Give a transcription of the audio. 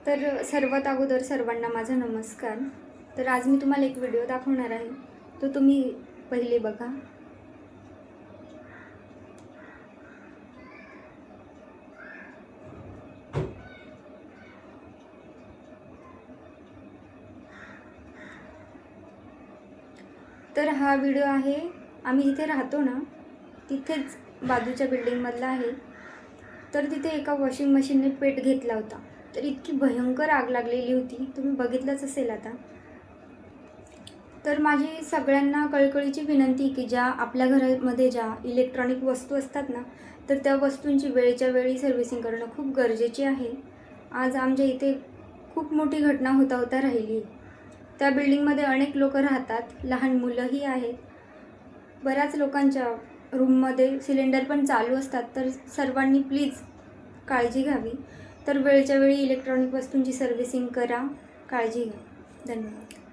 तर सर्वात अगोदर सर्वांना माझा नमस्कार। तर आज मी तुम्हाला एक व्हिडिओ दाखवणार आहे, तो तुम्ही पहिले बघा। तर हा व्हिडिओ आहे, आम्ही जिथे राहतो ना तिथेच बाजूच्या बिल्डिंगमधला आहे। तर तिथे एका वॉशिंग मशीनने पेट घेतला होता। तर इतकी भयंकर आग लागलेली होती, तुम्ही बघितलंच असेल आता। तर माझी सगळ्यांना कळकळीची विनंती की ज्या आपल्या घरामध्ये ज्या इलेक्ट्रॉनिक वस्तू असतात ना, तर त्या वस्तूंची वेळच्या वेळी सर्व्हिसिंग करणं खूप गरजेचे आहे। आज आमच्या इथे खूप मोठी घटना होता राहिली। त्या बिल्डिंगमध्ये अनेक लोक राहतात, लहान मुलंही आहेत। बऱ्याच लोकांच्या रूममध्ये सिलेंडर पण चालू असतात। तर सर्वांनी प्लीज काळजी घ्यावी। तर वेळच्या वेळी इलेक्ट्रॉनिक वस्तूंची सर्व्हिसिंग करा, काळजी घ्या। धन्यवाद।